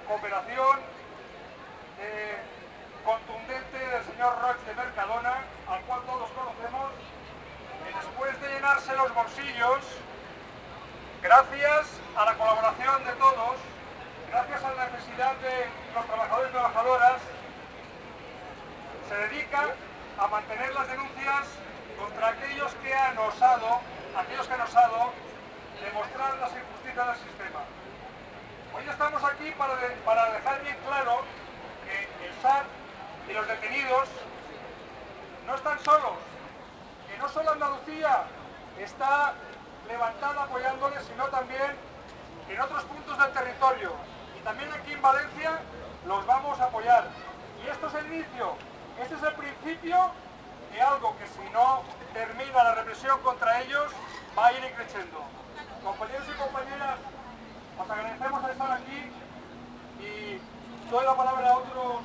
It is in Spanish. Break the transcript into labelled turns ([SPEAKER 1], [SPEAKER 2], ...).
[SPEAKER 1] cooperación contundente del señor Roig de Mercadona, al cual todos conocemos, que después de llenarse los bolsillos, gracias a la colaboración de todos, gracias a la necesidad de los trabajadores y trabajadoras, se dedica a mantener las denuncias contra aquellos que han osado demostrar las injusticias del sistema. Hoy estamos aquí para dejar bien claro que el SAT y los detenidos no están solos, que no solo Andalucía está levantada apoyándoles, sino también en otros puntos del territorio. Y también aquí en Valencia los vamos a apoyar. Y esto es el inicio, este es el principio de algo que si no termina la represión contra ellos, va a ir creciendo. Compañeros y compañeras, os agradecemos estar aquí y doy la palabra a otros